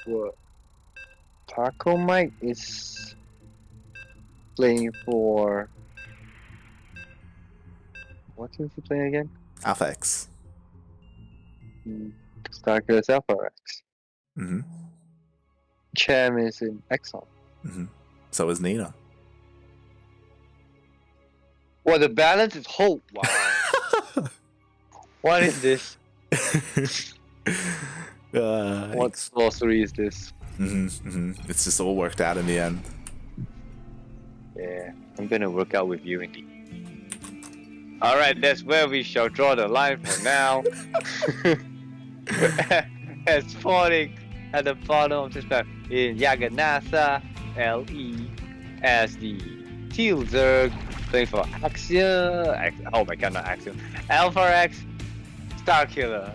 What? Taco Mike is playing for. What team is he playing again? Alpha X. StarCraft Alpha X. Mm-hmm. Cham is in Exxon. Mm-hmm. So is Nina. Well, the balance is hope. Wow. What is this? What sorcery is this? It's just all worked out in the end. Yeah, I'm gonna work out with you indeed. Alright, that's where we shall draw the line for now. As spawning at the bottom of this map in Yaganasa LE as the Teal Zerg playing for Axiom. Oh my god, not Axiom. Alpha X Starkiller.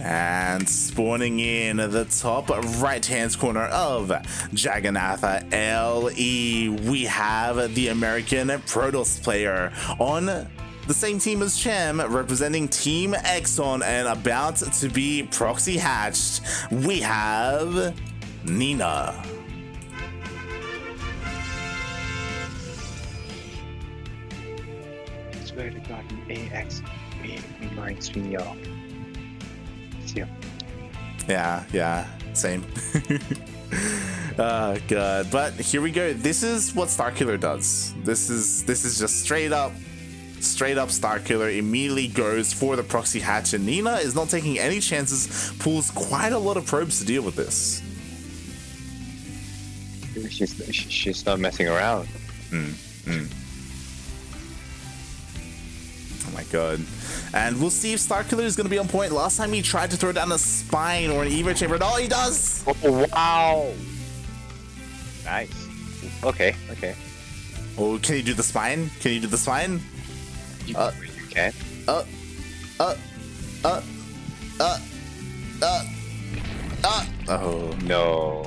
And spawning in the top right-hand corner of Jagannatha LE, we have the American Protoss player on the same team as Cham, representing Team Exxon, and about to be proxy hatched, we have Nina. I swear to God, AX reminds me of. Yeah, same. Oh god, but here we go. This is what StarKiller does. This is just straight up StarKiller immediately goes for the proxy hatch, and Nina is not taking any chances, pulls quite a lot of probes to deal with this. She's not messing around. Oh my god. And we'll see if StarKiller is going to be on point. Last time he tried to throw down a spine or an Evo chamber, and all he does! Oh, wow! Nice. Okay. Oh, can you do the spine? Can you do the spine? You can. Oh. No.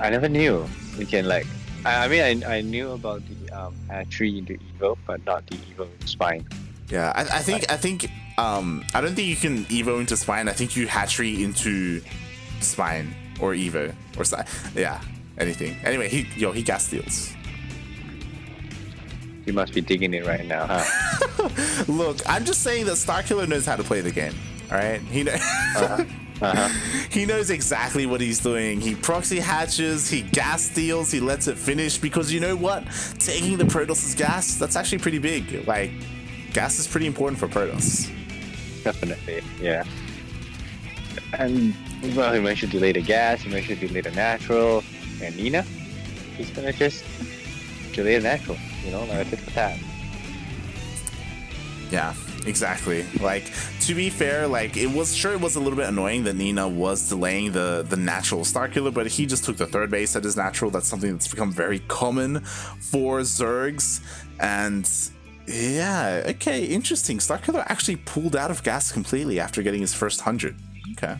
I never knew. We can like. I mean, I knew about the hatchery into Evo, but not the Evo spine. Yeah, I think I don't think you can Evo into spine. I think you hatchery into spine or Evo or yeah, anything. Anyway, he gas steals. You must be digging it right now, huh? Look, I'm just saying that StarKiller knows how to play the game. All right, he knows exactly what he's doing. He proxy hatches, he gas steals, he lets it finish, because you know what? Taking the Protoss' gas, that's actually pretty big. Like, gas is pretty important for Protoss. Definitely, yeah. And well, he mentioned delay the gas, he mentioned delay the natural, and Nina, he's gonna just delay the natural, like I did for that. Yeah, exactly. Like, to be fair, like, it was a little bit annoying that Nina was delaying the natural StarKiller, but he just took the third base at his natural. That's something that's become very common for Zergs. And yeah, okay, interesting. StarKiller actually pulled out of gas completely after getting his first 100. Okay.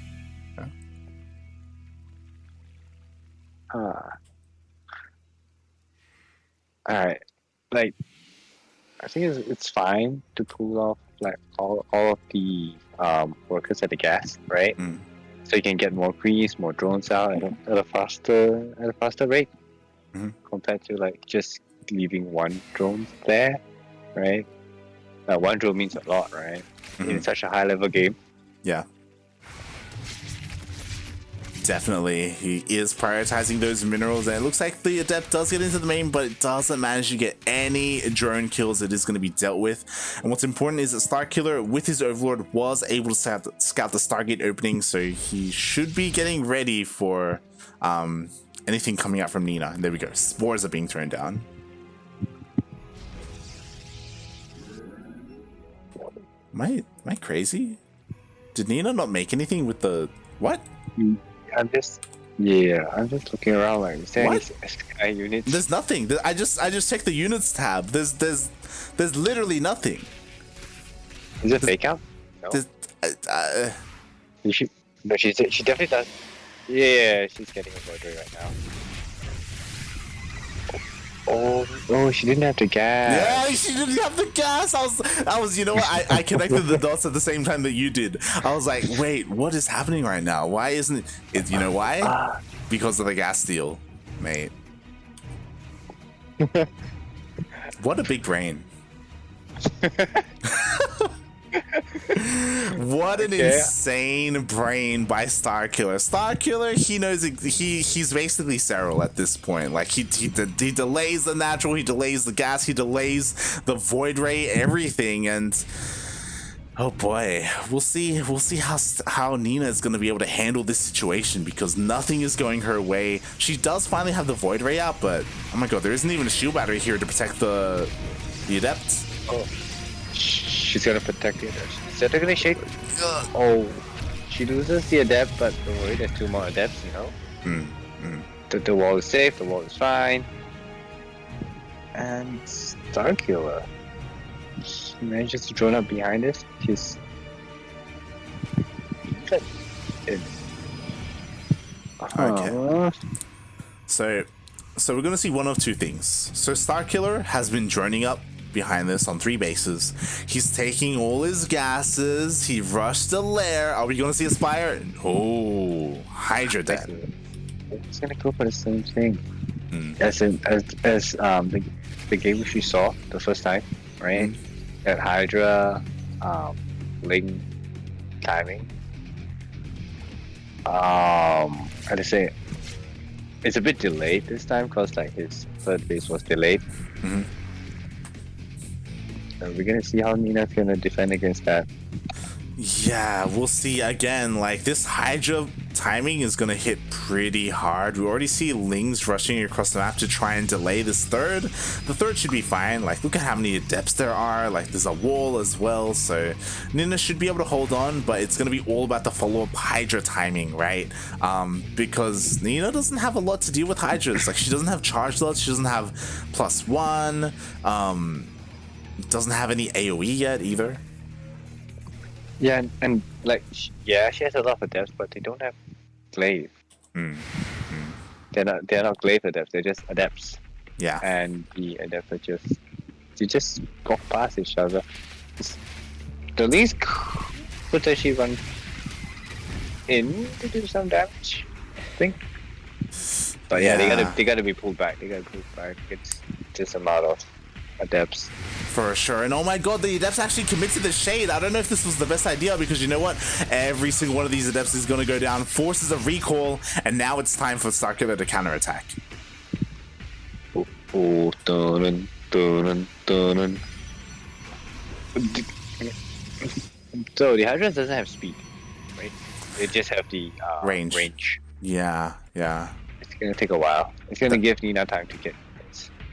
Alright, like, I think it's fine to pull off like all of the workers at the gas, right? So you can get more grease, more drones out at a faster rate, compared to like just leaving one drone there, right? One drone means a lot, right? In such a high level game. Yeah. Definitely, he is prioritizing those minerals, and it looks like the Adept does get into the main, but it doesn't manage to get any drone kills. It is going to be dealt with. And what's important is that StarKiller, with his Overlord, was able to scout the Stargate opening, so he should be getting ready for anything coming out from Nina. And there we go, spores are being thrown down. Am I crazy? Did Nina not make anything with the what? I'm just looking around like, is there any SKI units? There's nothing. I just checked the units tab. There's literally nothing. Is it fake out? No. She definitely does. Yeah, she's getting embroidery right now. Oh, she didn't have the Yeah, gas. she didn't have the gas. You know what? I connected the dots at the same time that you did. I was like, wait, what is happening right now? Why isn't it? You know why? Ah. Because of the gas steal, mate. What a big brain. What an insane brain by StarKiller. StarKiller, he knows he's basically Cyril at this point. Like he delays the natural, he delays the gas, he delays the void ray, everything, and oh boy, we'll see how Nina is going to be able to handle this situation because nothing is going her way. She does finally have the void ray out, but oh my god, there isn't even a shield battery here to protect the adepts. Oh, she's gonna protect the adepts. Is that gonna shake? Oh, she loses the adept, but don't worry, there's 2 more adepts, you know? The wall is safe, the wall is fine. And StarKiller. He manages to drone up behind us. He's... Okay. So we're gonna see one of 2 things. So StarKiller has been droning up behind this on 3 bases. He's taking all his gases. He rushed the lair. Are we gonna see a Spire? Oh, Hydra dead. He's gonna go for the same thing. As the game which we saw the first time, right? That Hydra link timing. How to say it? It's a bit delayed this time because like his third base was delayed. So we're gonna see how Nina's gonna defend against that. Yeah, we'll see again. Like this Hydra timing is gonna hit pretty hard. We already see Lings rushing across the map to try and delay this third. The third should be fine. Like look at how many adepts there are. Like there's a wall as well, so Nina should be able to hold on. But it's gonna be all about the follow-up Hydra timing, right? Because Nina doesn't have a lot to deal with Hydras. Like she doesn't have charge lots. She doesn't have +1. Doesn't have any AoE yet either. Yeah, and like she has a lot of adepts, but they don't have glaive. They're not glaive adepts. They're just adepts. Yeah. And the adepts are just walk past each other. The Lings could actually run in to do some damage, I think. But yeah, they gotta be pulled back. It's just a lot of adepts. For sure. And oh my god, the adepts actually committed the shade. I don't know if this was the best idea because you know what? Every single one of these adepts is going to go down, forces a recall, and now it's time for StarKiller to counterattack. Oh, dun, dun, dun. So the Hydra doesn't have speed, right? They just have the range. Yeah. It's gonna take a while. It's gonna give Nina time to get.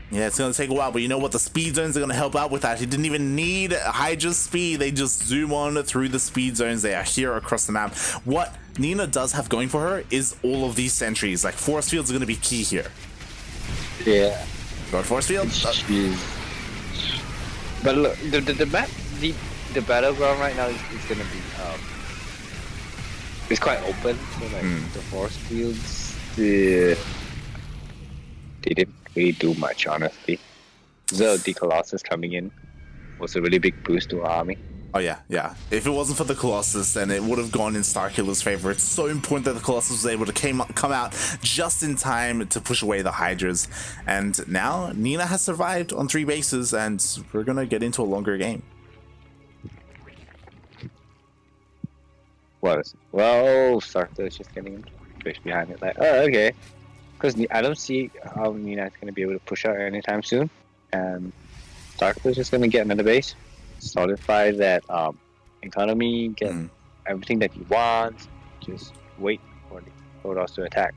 Yeah, it's going to take a while, but you know what? The speed zones are going to help out with that. He didn't even need Hydra's speed. They just zoom on through the speed zones. They are here across the map. What Nina does have going for her is all of these sentries. Like, force fields are going to be key here. Yeah. Go to force field? But look, the battleground right now is going to be... it's quite open. So, like, the force fields... They didn't really do much, honestly. So the Colossus coming in was a really big boost to our army. Oh yeah. If it wasn't for the Colossus, then it would have gone in StarKiller's favor. It's so important that the Colossus was able to come out just in time to push away the Hydras. And now Nina has survived on 3 bases, and we're gonna get into a longer game. Well, StarKiller is just getting pushed behind it. Like, oh, okay. Because I don't see how Nina is going to be able to push out anytime soon. And StarCraft is just going to get another base, solidify that economy, get everything that he wants, just wait for the Protoss to attack.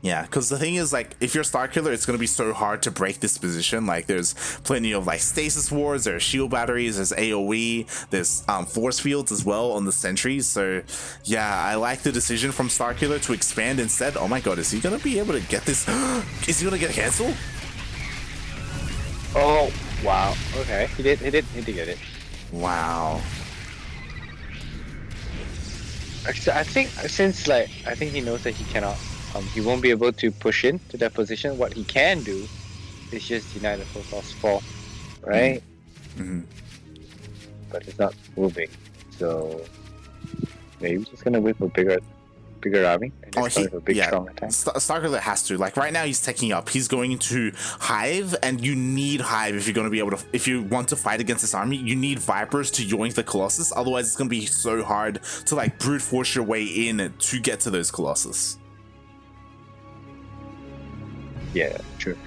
Yeah, because the thing is, like, if you're StarKiller, it's going to be so hard to break this position. Like, there's plenty of, like, stasis wards, there's shield batteries, there's AoE, there's force fields as well on the sentries. So, yeah, I like the decision from StarKiller to expand instead. Oh my god, is he going to be able to get this? Is he going to get cancelled? Oh, wow. Okay, he did get it. Wow. I think he knows that he cannot... he won't be able to push into that position. What he can do it's just denied the full cost 4, right? But it's not moving, so maybe we're just gonna wait for bigger army and just going for big strong attack. StarKiller has to. Like right now, he's taking up. He's going into Hive, and you need Hive if you're going to be able to. If you want to fight against this army, you need Vipers to yoink the Colossus. Otherwise, it's going to be so hard to like brute force your way in to get to those Colossus. Yeah, true.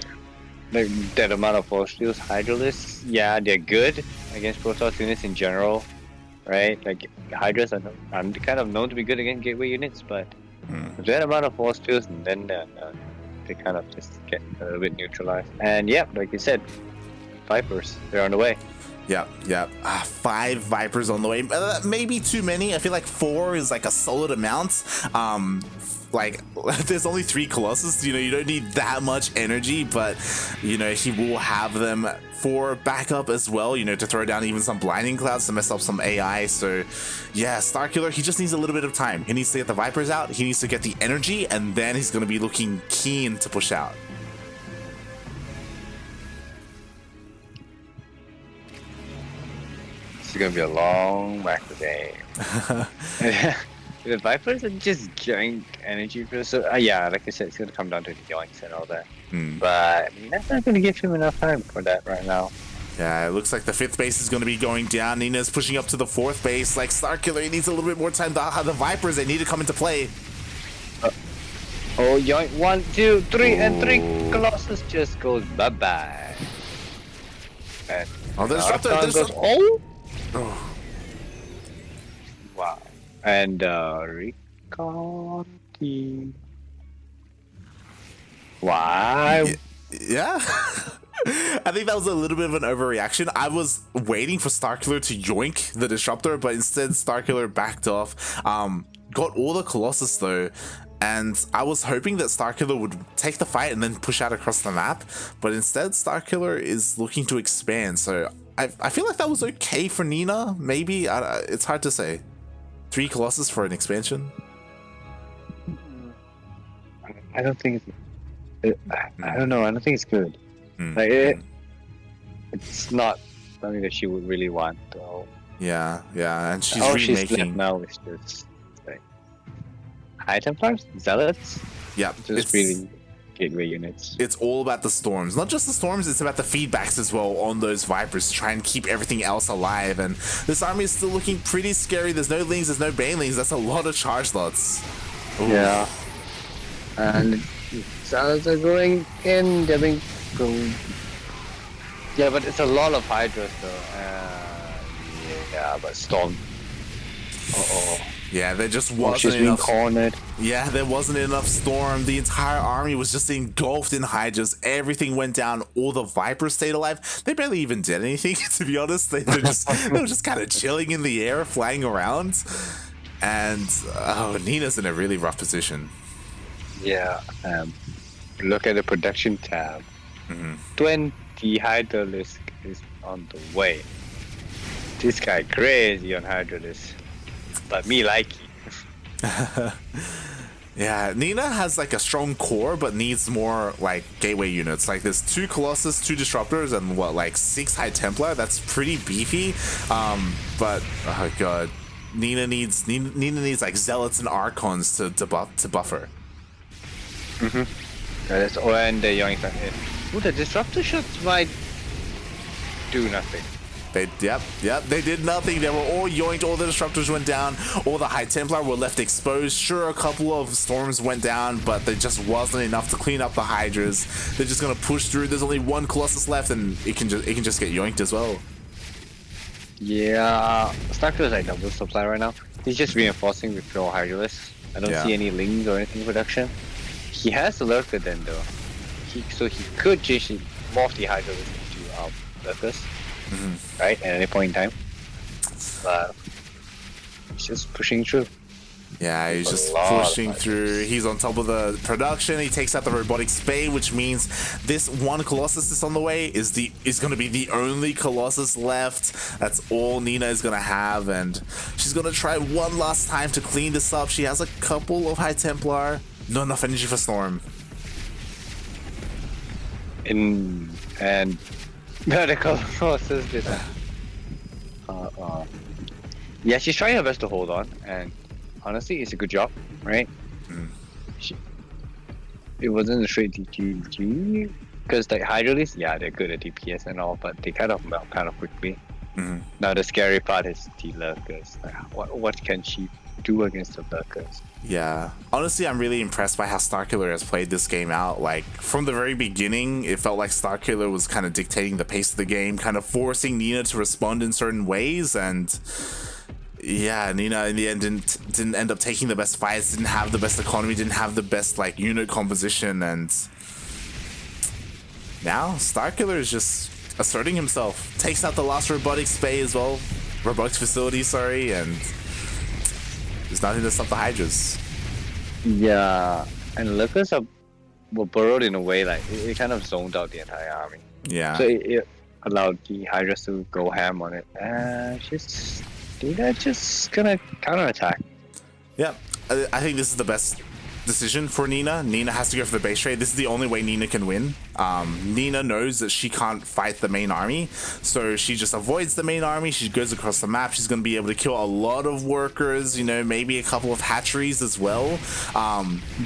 Like that amount of force fields, Hydralisks, yeah, they're good against Protoss units in general, right? Like Hydras are kind of known to be good against gateway units, but with that amount of force fields, and then they kind of just get a little bit neutralized. And yeah, like you said, Vipers, they're on the way. Yeah. 5 Vipers on the way. Maybe too many. I feel like 4 is like a solid amount. Like there's only 3 Colossus, you know, you don't need that much energy, but you know, he will have them for backup as well, you know, to throw down even some blinding clouds to mess up some AI. So yeah, StarKiller, he just needs a little bit of time. He needs to get the Vipers out, he needs to get the energy, and then he's going to be looking keen to push out. This is going to be a long macro game. The Vipers are just giant energy for so yeah, like I said, it's gonna come down to the yoinks and all that. But I mean, that's not gonna give him enough time for that right now. Yeah, it looks like the 5th base is going to be going down. Nina's pushing up to the 4th base. Like StarKiller, he needs a little bit more time. The Vipers, they need to come into play. Oh, yoink! 1, 2, 3, and 3 Colossus just goes bye bye. And the disruptor goes, oh! Wow. And recon team. Why? Yeah. I think that was a little bit of an overreaction. I was waiting for StarKiller to yoink the disruptor, but instead StarKiller backed off. Got all the Colossus though, and I was hoping that StarKiller would take the fight and then push out across the map, but instead StarKiller is looking to expand. So I feel like that was okay for Nina. Maybe it's hard to say. 3 Colossus for an expansion? I don't think I don't know. I don't think it's good. Like it's not something that she would really want, though. Yeah, and she's she's left remaking. now is just like High Templars, Zealots. Yeah, just really gateway units. It's all about the storms. Not just the storms, it's about the feedbacks as well on those Vipers to try and keep everything else alive. And this army is still looking pretty scary. There's no Lings, there's no Banelings. That's a lot of charge slots. Ooh. Yeah. And Zealots are going in. They're being going. Yeah, but it's a lot of Hydras though. Yeah, but Storm. Yeah, there just wasn't enough. Cornered. Yeah, there wasn't enough Storm. The entire army was just engulfed in Hydras. Everything went down. All the Vipers stayed alive. They barely even did anything, to be honest. They were just kind of chilling in the air, flying around. And Nina's in a really rough position. Yeah. Look at the production tab. 20 Hydralisk is on the way. This guy crazy on Hydralisk. But me like it. Yeah, Nina has like a strong core, but needs more like gateway units. Like there's 2 Colossus, 2 Disruptors, and what, like 6 High Templar. That's pretty beefy. But oh god, Nina needs like Zealots and Archons to buffer. That's all, and the young the Disruptor shots might do nothing. They did nothing. They were all yoinked. All the Disruptors went down. All the High Templar were left exposed. Sure, a couple of Storms went down, but there just wasn't enough to clean up the Hydras. They're just gonna push through. There's only 1 Colossus left, and it can just get yoinked as well. Yeah, StarCraft is like double supply right now. He's just reinforcing with pure Hydralisks. I don't see any Lings or anything in production. He has the Lurker then though. So he could just morph the Hydralisk into Lurkers. Right, at any point in time. But he's just pushing through. Yeah, he's just pushing through. He's on top of the production. He takes out the robotic spade, which means this 1 Colossus that's on the way is going to be the only Colossus left. That's all Nina is going to have, and she's going to try one last time to clean this up. She has a couple of High Templar. Not enough energy for Storm. and medical forces did that. Yeah, she's trying her best to hold on, and honestly, it's a good job, right? She, it wasn't a straight GG because like Hydralisk, yeah, they're good at DPS and all, but they kind of melt kind of quickly. Now the scary part is the lurkers. Like, what can she do against the lurkers? Yeah, honestly, I'm really impressed by how StarKiller has played this game out. Like, from the very beginning, it felt like StarKiller was kind of dictating the pace of the game, kind of forcing Nina to respond in certain ways, and yeah, Nina in the end didn't end up taking the best fights, didn't have the best economy, didn't have the best like unit composition, and now StarKiller is just asserting himself, takes out the last robotics bay as well, robotics facility, sorry, and there's nothing to stop the Hydras. Yeah, and lurkers were burrowed in a way like it kind of zoned out the entire army. Yeah. So it allowed the Hydras to go ham on it, and Nina just gonna counterattack. Yeah, I think this is the best decision for Nina. Nina has to go for the base trade. This is the only way Nina can win. Nina knows that she can't fight the main army, so she just avoids the main army. She goes across the map. She's going to be able to kill a lot of workers, you know, maybe a couple of hatcheries as well.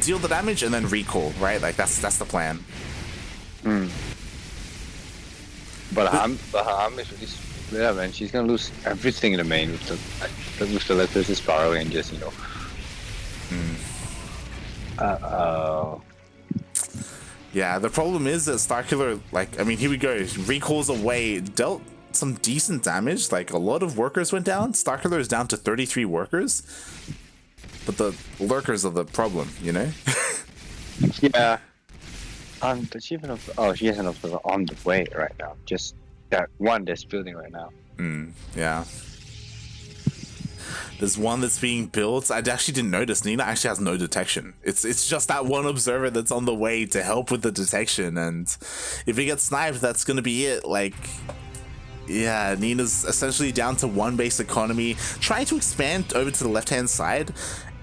Deal the damage and then recall, right? Like that's the plan. But her arm is really split up, and she's gonna lose everything in the main with the lurkers just borrowing and just, you know. Yeah, the problem is that StarKiller, like, I mean, here we go. Recalls away, dealt some decent damage. Like, a lot of workers went down. StarKiller is down to 33 workers. But the lurkers are the problem, you know? Yeah. Does she even have... Oh, she has an observer on the way right now. Just that one that's building right now. Yeah. There's one that's being built. I actually didn't notice. Nina actually has no detection. It's just that one observer that's on the way to help with the detection. And if he gets sniped, that's going to be it. Like, yeah, Nina's essentially down to one base economy, trying to expand over to the left-hand side.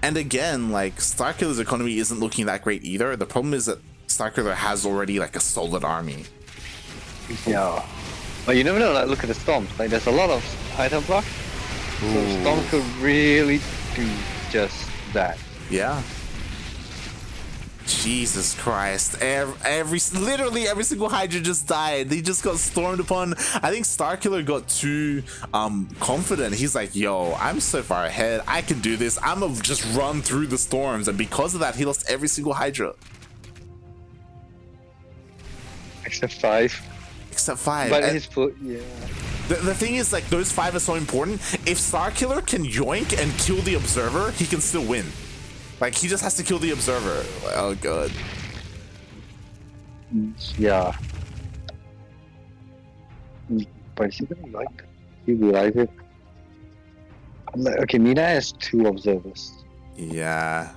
And again, like, StarKiller's economy isn't looking that great either. The problem is that StarKiller has already, like, a solid army. Yeah. But you never know, like, look at the storms. Like, there's a lot of item block. So Storm could really do just that. Yeah. Jesus Christ. Literally every single Hydra just died. They just got stormed upon. I think StarKiller got too confident. He's like, yo, I'm so far ahead. I can do this. I'm gonna just run through the storms. And because of that, he lost every single Hydra. Except 5. Except 5. But his foot, yeah. The thing is, like, those 5 are so important. If StarKiller can yoink and kill the Observer, he can still win. Like, he just has to kill the Observer. Oh, God. Yeah. But he didn't like... He realized it. I'm like, okay, Nina has 2 observers. Yeah.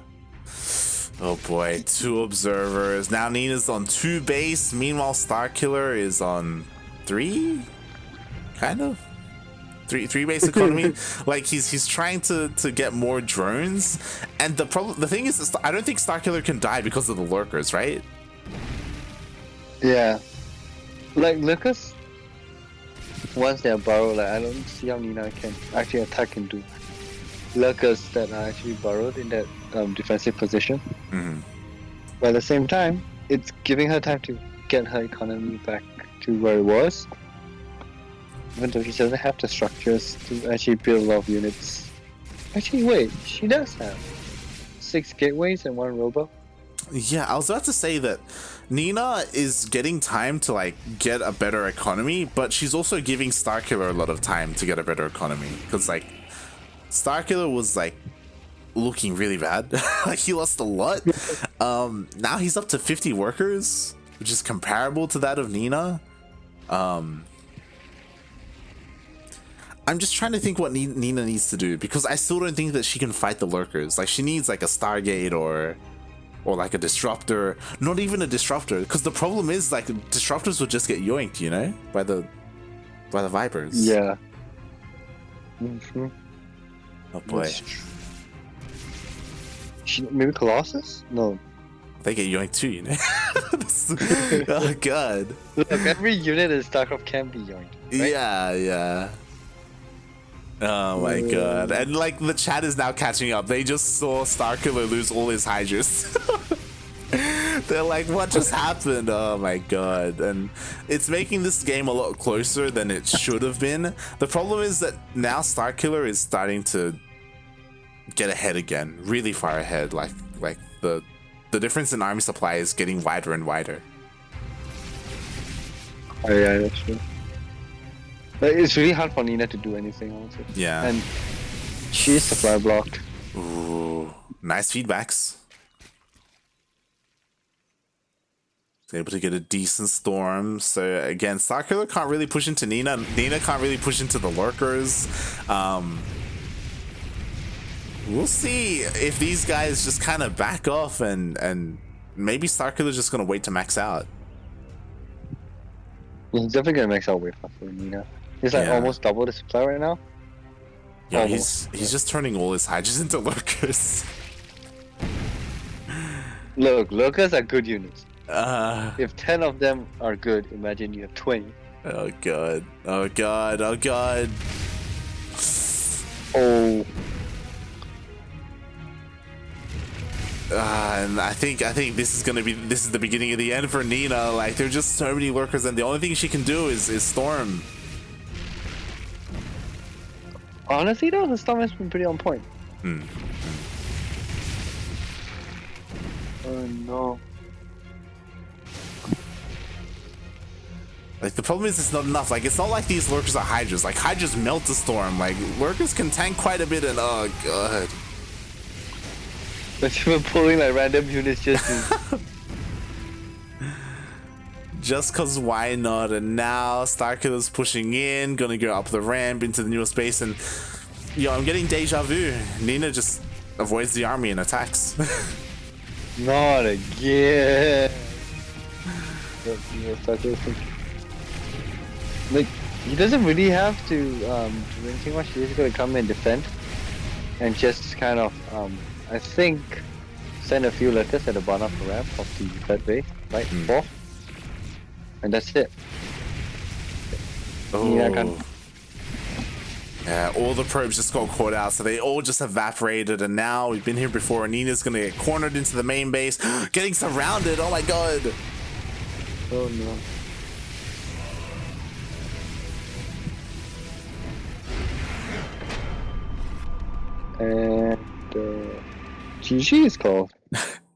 Oh, boy. 2 observers. Now Nina's on 2 base. Meanwhile, StarKiller is on 3? Kind of 3 base economy. Like he's trying to get more drones, and the thing is, I don't think StarKiller can die because of the lurkers, right? Yeah, like lurkers, once they're burrowed, like I don't see how Nina can actually attack into lurkers that are actually burrowed in that defensive position. But at the same time, it's giving her time to get her economy back to where it was. Even though she doesn't have the structures to actually build a lot of units. Actually, wait, she does have 6 gateways and 1 robot. Yeah, I was about to say that Nina is getting time to like get a better economy, but she's also giving StarKiller a lot of time to get a better economy. Because like StarKiller was like looking really bad. Like he lost a lot. Now he's up to 50 workers, which is comparable to that of Nina. I'm just trying to think what Nina needs to do, because I still don't think that she can fight the lurkers. Like, she needs like a Stargate or like a disruptor. Not even a disruptor, because the problem is like disruptors will just get yoinked, you know, by the Vipers. Yeah. Oh boy. Maybe Colossus? No. They get yoinked too, you know. Oh god. Look, every unit in StarCraft can be yoinked. Right? Yeah. Oh my god. And like the chat is now catching up. They just saw StarKiller lose all his Hydras. They're like, what just happened? Oh my god. And it's making this game a lot closer than it should have been. The problem is that now StarKiller is starting to get ahead again, really far ahead. Like the difference in army supply is getting wider and wider. Oh yeah, that's true. But it's really hard for Nina to do anything also. Yeah. And she's supply blocked. Ooh, nice feedbacks. Able to get a decent storm. So again, StarKiller can't really push into Nina. Nina can't really push into the lurkers. We'll see if these guys just kind of back off and maybe StarKiller's just gonna wait to max out. He's definitely gonna max out way faster than Nina. He's like almost double the supply right now. Yeah, he's just turning all his Hydras into lurkers. Look, lurkers are good units. If 10 of them are good, imagine you have 20. Oh god. Oh god. Oh god. Oh. And I think this is the beginning of the end for Nina. Like there's just so many lurkers, and the only thing she can do is storm. Honestly though, the storm has been pretty on point. Oh no. Like the problem is it's not enough. Like it's not like these lurkers are Hydras. Like Hydras melt the storm. Like lurkers can tank quite a bit, and oh god. But even pulling like random units just to... Just cause why not? And now StarKiller's pushing in, gonna go up the ramp into the newer space, and I'm getting deja vu. Nina just avoids the army and attacks. Not again. Like he doesn't really have to do anything much. He's just gonna come and defend, and just kind of I think send a few letters at the bottom of the ramp of the third base, right? 4th, and that's it. Oh. Yeah, all the probes just got caught out, so they all just evaporated, and now we've been here before, and Nina's gonna get cornered into the main base, getting surrounded. Oh my god. Oh no. And GG is called.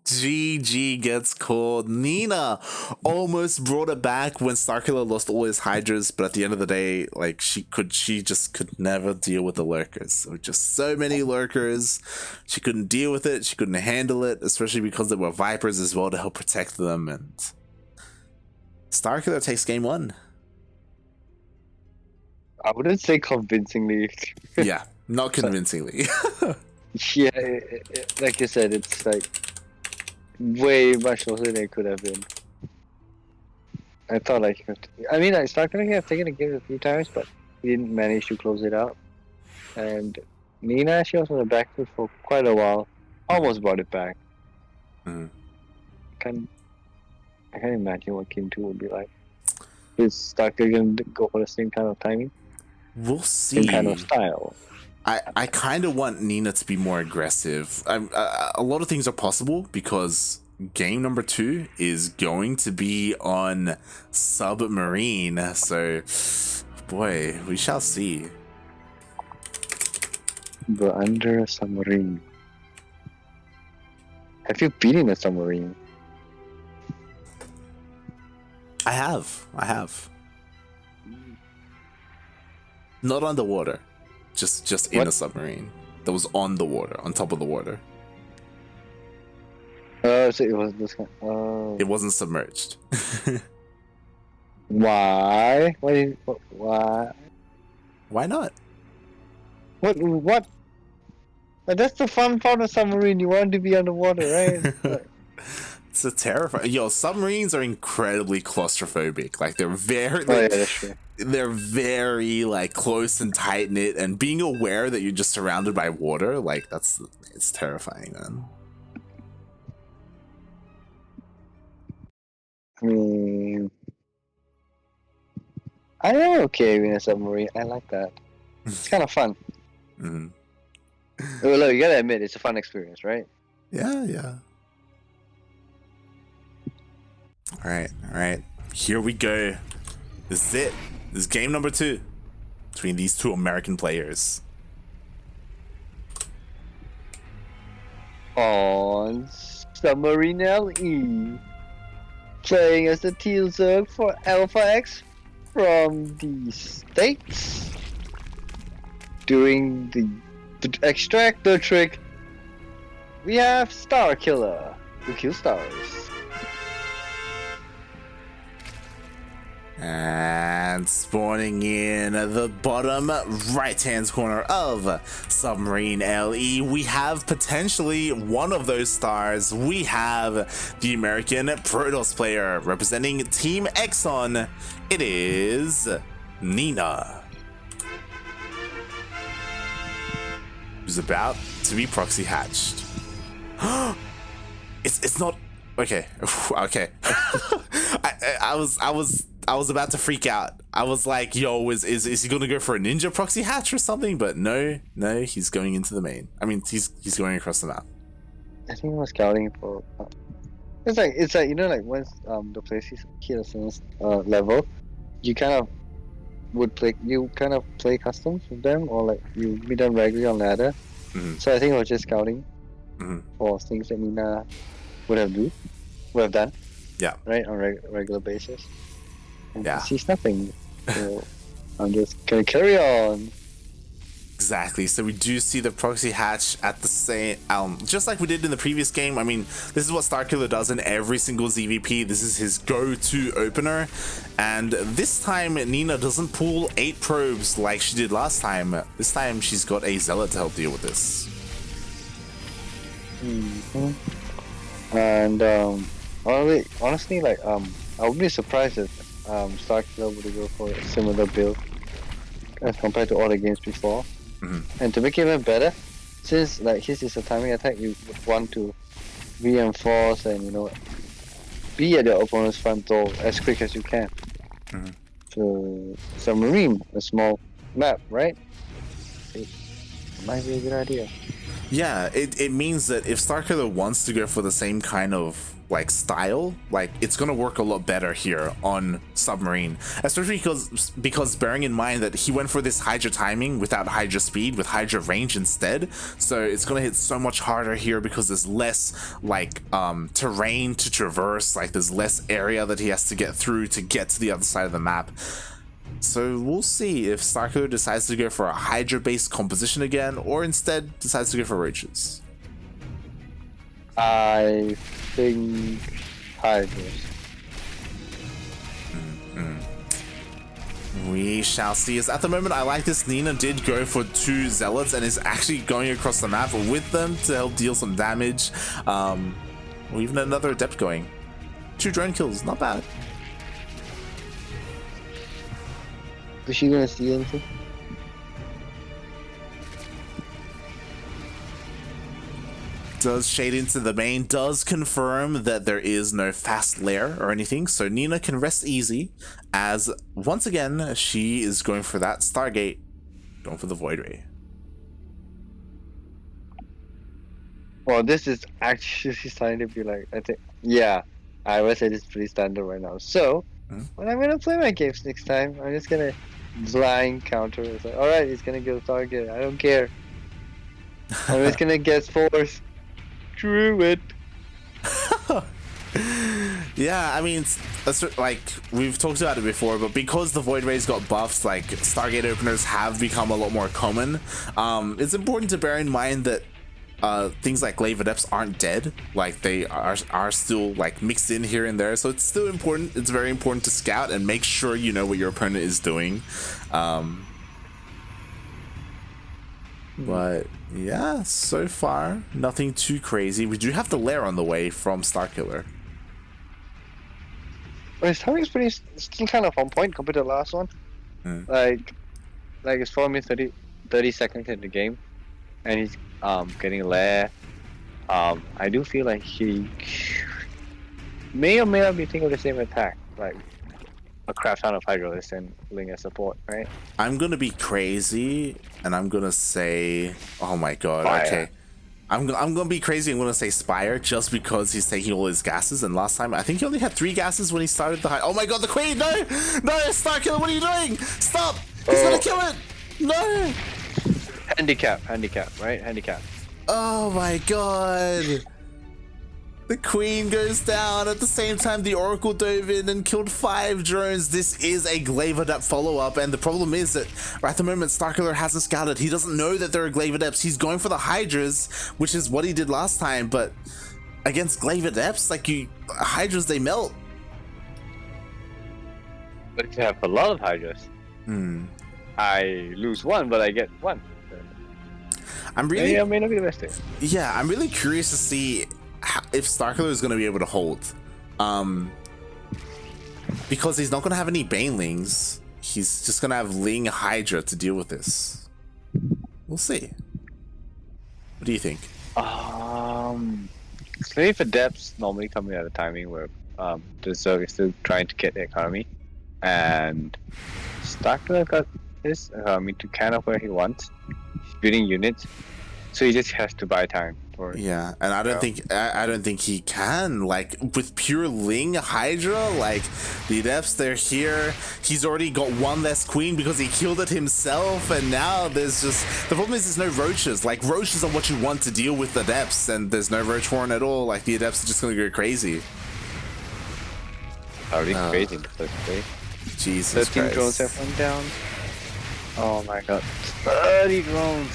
GG gets called. Nina almost brought it back when StarKiller lost all his Hydras, but at the end of the day, like she just could never deal with the lurkers. So just so many lurkers, she couldn't deal with it. She couldn't handle it, especially because there were Vipers as well to help protect them. And StarKiller takes game 1. I wouldn't say convincingly. Yeah, not convincingly. Yeah, like you said, it's like way much closer than it could have been. I thought like StarCraft have taken the game a few times, but he didn't manage to close it out. And Nina, she was on the back foot for quite a while, almost brought it back. I can't imagine what Game 2 would be like. Is StarCraft going to go for the same kind of timing? We'll see. Same kind of style. I kind of want Nina to be more aggressive. A lot of things are possible because game number 2 is going to be on submarine. So, boy, we shall see. But under a submarine. Have you been in a submarine? I have. Not underwater. Just in a submarine that was on the water, on top of the water. So it was this kind. Oh. It wasn't submerged. Why? Why? Why not? What? But that's the fun part of submarine. You want to be underwater, right? It's a terrifying. Submarines are incredibly claustrophobic. Like they're very. Yeah, that's true. They're very like close and tight knit, and being aware that you're just surrounded by water, like it's terrifying, man. I mean, I am okay with a submarine. I like that. It's kind of fun. Mm-hmm. Well, look, you gotta admit, it's a fun experience, right? Yeah. All right. Here we go. This is it. This is game number 2 between these two American players. On Submarine LE, playing as the Teal Zerg for Alpha X from the States. Doing the extractor trick, we have Starkiller, who kills stars. And spawning in the bottom right-hand corner of Submarine LE, we have potentially one of those stars. We have the American Protoss player representing Team Exxon. It is Nina, who's about to be proxy hatched. It's not okay. Okay. I was about to freak out. I was like, yo, is he gonna go for a ninja proxy hatch or something? But no, he's going into the main. I mean, he's going across the map. I think he was scouting for. It's like you know, like once the place is hit a certain level, you kind of play customs with them, or like you meet them regularly on ladder. Mm-hmm. So I think it was just scouting Mm-hmm. for things that Nina would have done. Yeah. Right, on regular basis. And Yeah. he sees nothing. So I'm just gonna carry on. Exactly. So we do see the proxy hatch at the same, just like we did in the previous game. I mean, this is what StarKiller does in every single ZVP. This is his go-to opener. And this time, Nina doesn't pull 8 probes like she did last time. This time, she's got a Zealot to help deal with this. Mm-hmm. And honestly, like I would be surprised if StarKiller would go for a similar build as compared to all the games before. Mm-hmm. And to make it even better, since like his is a timing attack, you would want to reinforce and be at your opponent's front door as quick as you can. Mm-hmm. So submarine, a small map, right? It might be a good idea. Yeah, it means that if StarKiller wants to go for the same kind of like style, like it's gonna work a lot better here on Submarine, especially because bearing in mind that he went for this Hydra timing without Hydra speed, with Hydra range instead, so it's gonna hit so much harder here because there's less like terrain to traverse, like there's less area that he has to get through to get to the other side of the map. So we'll see if StarKiller decides to go for a Hydra-based composition again, or instead decides to go for roaches. I think Hydras. We shall see. As at the moment, I like this. Nina did go for 2 Zealots and is actually going across the map with them to help deal some damage. Or even another Adept going. 2 drone kills, not bad. Is she gonna see anything? Does shade into the main, does confirm that there is no fast lair or anything, so Nina can rest easy, as once again she is going for that Stargate, going for the Void Ray. Well, this is actually starting to be like, I think, yeah, I would say this is pretty standard right now. So when I'm gonna play my games next time, I'm just gonna blind counter. It's like, all right, he's gonna go target. I don't care. I'm just gonna guess force. Screw it. Yeah, I mean, like we've talked about it before, but because the Void Rays got buffs, like Stargate openers have become a lot more common. It's important to bear in mind that things like Glaive Adepts aren't dead, like they are still like mixed in here and there, so it's still important. It's very important to scout and make sure you know what your opponent is doing. But yeah, so far nothing too crazy. We do have the lair on the way from StarKiller. But his timing is still kind of on point compared to the last one. Like it's 4 minutes 30 seconds in the game, and he's getting a lair. I do feel like he may or may not be thinking of the same attack, like a crap ton of Hydralisk and Ling as support, right? I'm gonna be crazy, and I'm gonna say, oh my god, Fire. okay. I'm gonna be crazy. I'm gonna say Spire just because he's taking all his gases. And last time I think he only had 3 gases when he started the high. Oh my god, the Queen! No, no, StarKiller, what are you doing? Stop! He's gonna kill it! No! Handicap, right? Handicap. Oh my god! The Queen goes down. At the same time, the Oracle dove in and killed 5 drones. This is a Glaive Adept follow-up, and the problem is that at the moment, StarKiller hasn't scouted. He doesn't know that there are Glaive Adepts. He's going for the Hydras, which is what he did last time, but against Glaive Adepts, like Hydras, they melt. But if you have a lot of Hydras, I lose 1, but I get 1. I'm really... may not be the best thing. Yeah, I'm really curious to see if StarKiller is going to be able to hold, because he's not going to have any Banelings. He's just going to have Ling Hydra to deal with this. We'll see. What do you think? Slave Adepts normally come in at a timing where the Zerg is still trying to get the economy, and StarKiller got this to kind of where he wants. He's building units, so he just has to buy time. Yeah, and I don't think he can, like, with pure Ling Hydra, like the Adepts, they're here. He's already got 1 less Queen because he killed it himself, and now there's just the problem is there's no roaches. Like, roaches are what you want to deal with the Adepts, and there's no roach horn at all. Like, the Adepts are just gonna go crazy. Already crazy in the first place. Jesus 13 Christ. drones have one down. Oh my god, 30 drones.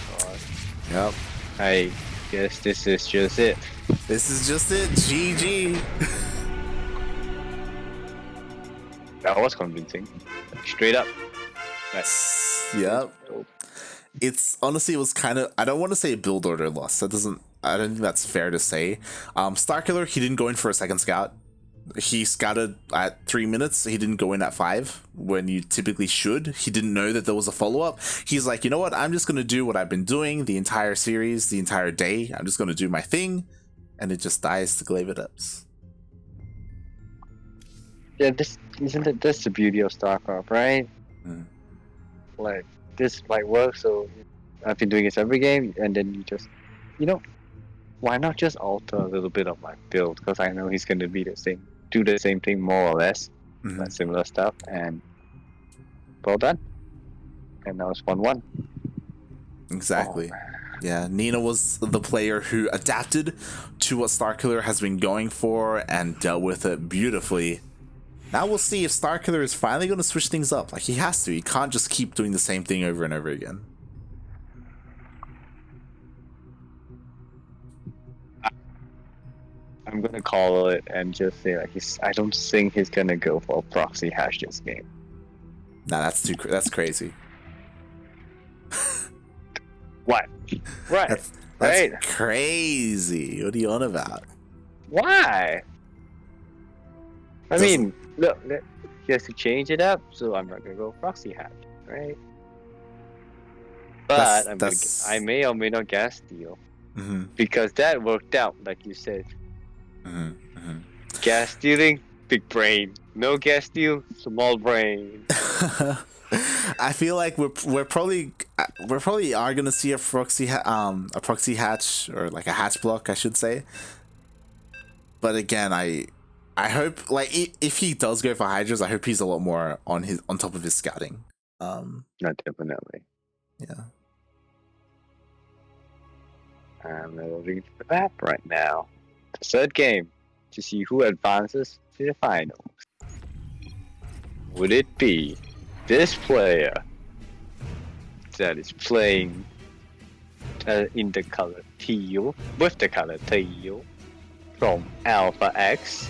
Oh god. Yep. I guess this is just it. This is just it. GG. That was convincing. Straight up. Nice. Yep. It's honestly, it was kind of, I don't want to say a build order loss. I don't think that's fair to say. StarKiller, he didn't go in for a second scout. He scouted at 3 minutes. He didn't go in at 5 when you typically should. He didn't know that there was a follow-up. He's like, you know what? I'm just going to do what I've been doing the entire series, the entire day. I'm just going to do my thing. And it just dies to Glaive Adepts. Yeah, that's the beauty of StarCraft, right? Like, this might work, so I've been doing this every game, and then you just, why not just alter a little bit of my build? Because I know he's going to be do the same thing more or less, like similar stuff, and well done. And now it's 1-1. Exactly. Yeah, Nina was the player who adapted to what StarKiller has been going for and dealt with it beautifully. Now we'll see if StarKiller is finally going to switch things up. Like, he has to. He can't just keep doing the same thing over and over again. I'm gonna call it and just say, like, I don't think he's gonna go for a proxy hash this game. Nah, that's crazy. What? Right. That's right. crazy. What are you on about? Why? I mean, look, he has to change it up, so I'm not gonna go proxy hash, right? But I may or may not gas steal, because that worked out, like you said. Gas stealing, big brain. No gas steal, small brain. I feel like we're probably are gonna see a proxy hatch, or like a hatch block, I should say. But again, I hope, like, if he does go for Hydras, I hope he's a lot more on top of his scouting. Not definitely. Yeah. I'm loading the map right now. The third game to see who advances to the finals. Would it be this player that is playing in the color teal, with the color teal, from Alpha X,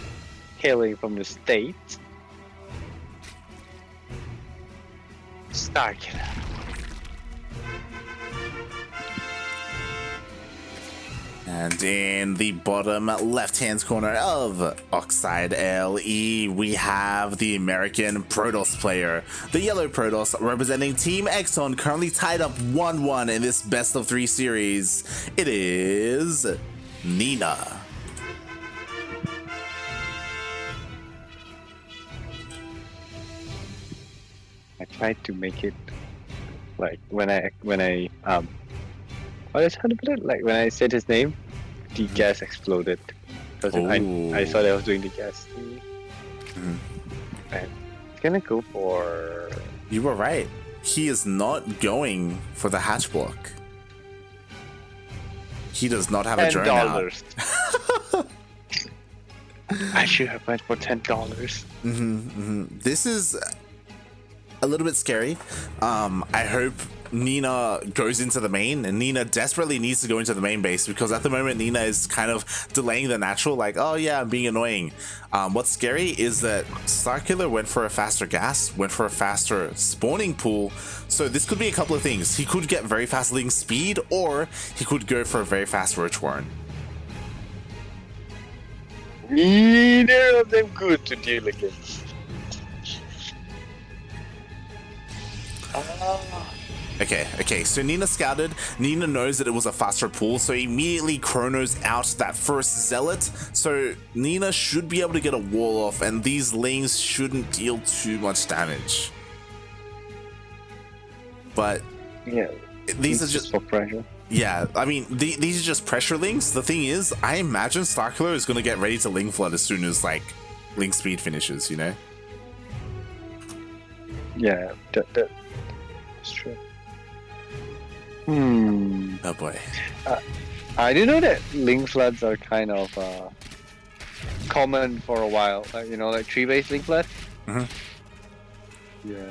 hailing from the States, StarKiller? And in the bottom left-hand corner of Oxide LE, we have the American Protoss player. The yellow Protoss representing Team Exxon, currently tied up 1-1 in this best-of-3 series. It is Nina. tried to make it like when I what is how to put it? Like when I said his name, the gas exploded because I Oh. thought I was doing the gas thingy. And it's gonna go for. You were right. He is not going for the hatch block. He does not have a drone out. $10. I should have went for $10. This is a little bit scary. I hope Nina goes into the main, and Nina desperately needs to go into the main base because at the moment Nina is kind of delaying the natural, like, oh yeah, I'm being annoying. What's scary is that StarKiller went for a faster gas, went for a faster spawning pool, so this could be a couple of things. He could get very fast link speed, or he could go for a very fast roach warren. Neither of them good to deal against. Okay, so Nina scouted. Nina knows that it was a faster pool, so immediately chronos out that first zealot. So Nina should be able to get a wall off, and these lanes shouldn't deal too much damage. But yeah, these are just for pressure. Yeah, I mean, these are just pressure links. The thing is, I imagine StarKiller is going to get ready to link flood as soon as, like, link speed finishes, you know? Yeah, that's true. Oh boy. I do know that link floods are kind of common for a while. Like, like tree-based link flood. Yeah.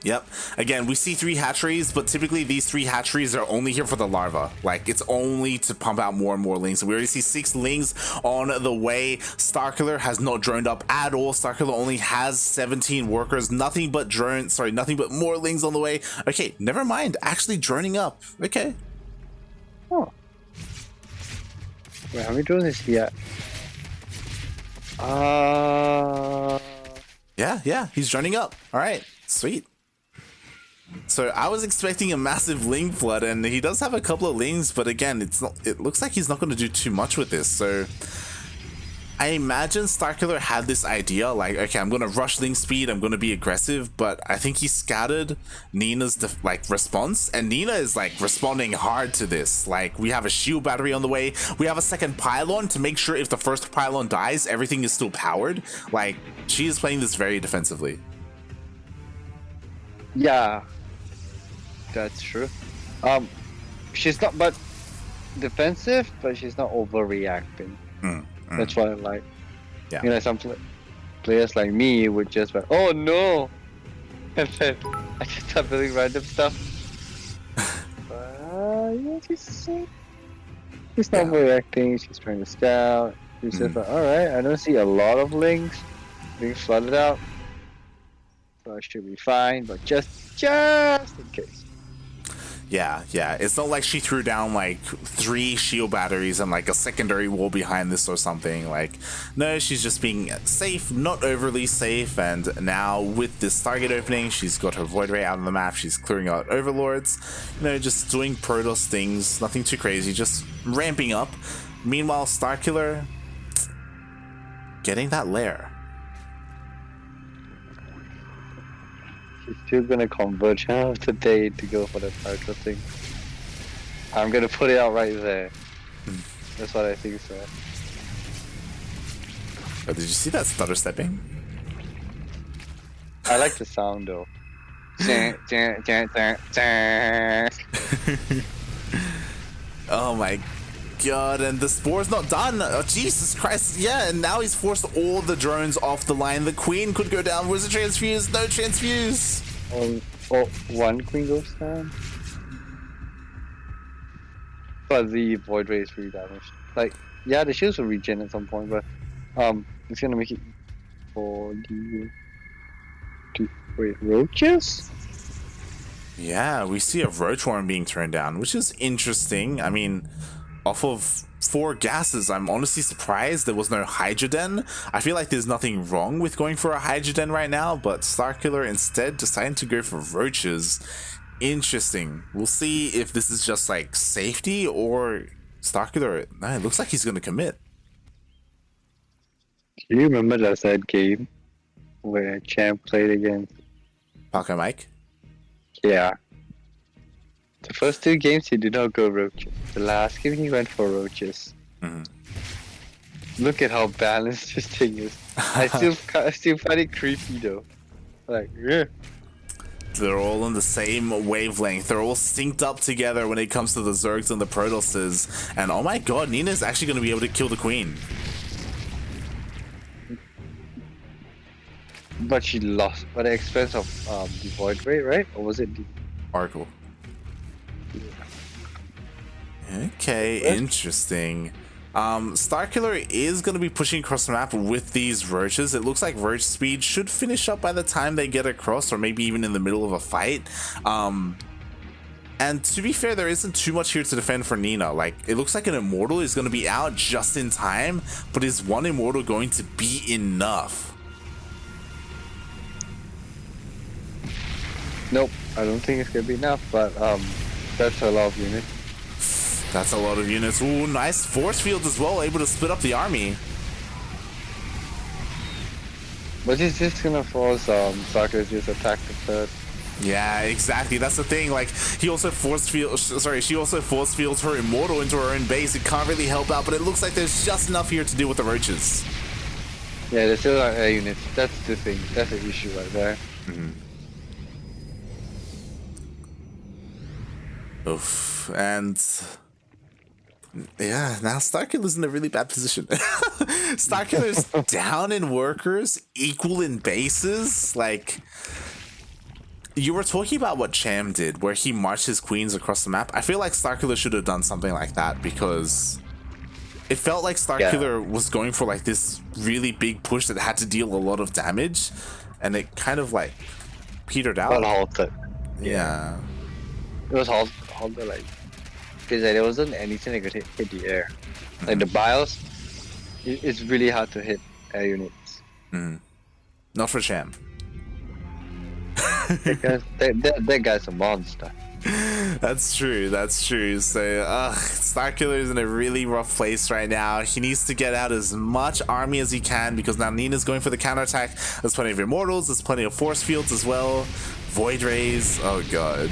Yep. Again, we see 3 hatcheries, but typically these 3 hatcheries are only here for the larva. Like, it's only to pump out more and more lings. We already see 6 lings on the way. StarKiller has not droned up at all. StarKiller only has 17 workers. Nothing but more lings on the way. Okay, never mind. Actually droning up. Okay. Oh. Wait, how many drones is he at? Yeah, he's droning up. All right. Sweet. So I was expecting a massive ling flood, and he does have a couple of lings, but again, it looks like he's not going to do too much with this. So I imagine StarKiller had this idea, like, okay, I'm going to rush ling speed, I'm going to be aggressive, but I think he scouted Nina's response, and Nina is like responding hard to this. Like, we have a shield battery on the way, we have a second pylon to make sure if the first pylon dies, everything is still powered. Like, she is playing this very defensively. Yeah, that's true. She's not but defensive, but she's not overreacting. That's what I like. Yeah. Some players like me would just be, oh no, and then I can start building random stuff. Yeah, she's not overreacting. She's trying to scout. She's just like, all right, I don't see a lot of links being flooded out. So I should be fine, but just in case. Yeah, it's not like she threw down like 3 shield batteries and like a secondary wall behind this or something. Like, no, she's just being safe, not overly safe. And now with this target opening, she's got her void ray out of the map. She's clearing out overlords, just doing Protoss things, nothing too crazy, just ramping up. Meanwhile, StarKiller getting that lair. She's still gonna converge half the day to go for the target thing. I'm gonna put it out right there. That's what I think, so. Oh, did you see that stutter stepping? I like the sound though. Oh my god, and the spore's not done. Oh, Jesus Christ. Yeah, and now he's forced all the drones off the line. The queen could go down. Where's the transfuse? No transfuse. One queen goes down. But the void ray is really damaged. Like, yeah, the shields will regen at some point, but it's gonna make it for the wait, roaches? Yeah, we see a roach warren being turned down, which is interesting. I mean, off of 4 gases, I'm honestly surprised there was no Hydroden. I feel like there's nothing wrong with going for a Hydroden right now, but StarKiller instead deciding to go for roaches. Interesting. We'll see if this is just like safety or StarKiller. No, it looks like he's going to commit. Do you remember that game where Champ played against Falco Mike? Yeah. The first 2 games he did not go roaches. The last game he went for roaches. Look at how balanced this thing is. I still find it creepy though. Like, yeah. They're all on the same wavelength. They're all synced up together when it comes to the Zergs and the Protosses. And oh my god, Nina's actually going to be able to kill the Queen. But she lost at the expense of the Void Ray, right? Or was it the Oracle? Okay, interesting. StarKiller is going to be pushing across the map with these roaches. It looks like roach speed should finish up by the time they get across, or maybe even in the middle of a fight. And to be fair, there isn't too much here to defend for Nina. Like, it looks like an Immortal is going to be out just in time, but is one Immortal going to be enough? Nope, I don't think it's gonna be enough, but that's a lot of units. That's a lot of units. Ooh, nice force fields as well, able to split up the army. But it's just gonna force Soccer just attack the third. Yeah, exactly. That's the thing. Like, he also she also force fields her Immortal into her own base. It can't really help out, but it looks like there's just enough here to deal with the roaches. Yeah, there's still like air units. That's the thing. That's the issue right there. Oof. And yeah, now StarKiller's in a really bad position. StarKiller's down in workers, equal in bases. Like, you were talking about what Cham did, where he marched his queens across the map. I feel like StarKiller should have done something like that, because it felt like StarKiller was going for like this really big push that had to deal a lot of damage, and it kind of like petered out. Well, halted. Yeah. It was halted like, because there wasn't anything that could hit the air. Like the BIOS, it's really hard to hit air units. Not for Cham. that guy's a monster. That's true, that's true. So, StarKiller is in a really rough place right now. He needs to get out as much army as he can, because now Nina's going for the counterattack. There's plenty of Immortals, there's plenty of force fields as well. Void Rays, oh god.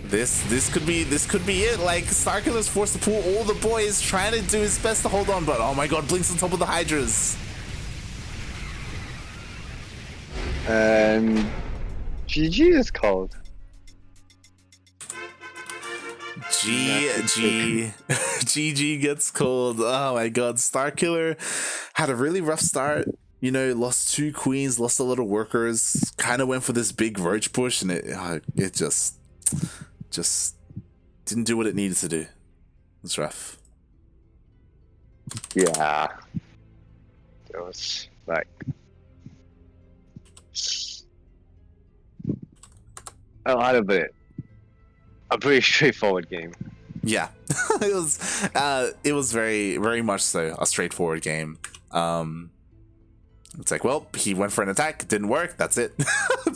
This could be it. Like, StarKiller's forced to pull all the boys, trying to do his best to hold on, but oh my god, Blinks on top of the Hydras. And GG is called. GG gets called. Oh my god, StarKiller had a really rough start. You know, lost 2 queens, lost a lot of workers, kind of went for this big roach push, and it just didn't do what it needed to do. It's rough. Yeah. It was like, I don't know, a pretty straightforward game. Yeah. it was very, very much so a straightforward game. It's like, well, he went for an attack, didn't work, that's it.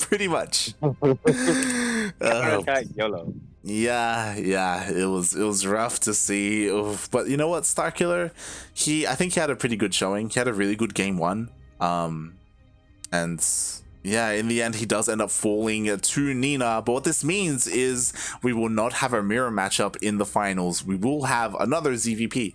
Pretty much. YOLO. Yeah, it was rough to see. Oof. But you know what, StarKiller, I think he had a pretty good showing. He had a really good game 1. And yeah, in the end, he does end up falling to Nina. But what this means is we will not have a mirror matchup in the finals. We will have another ZVP.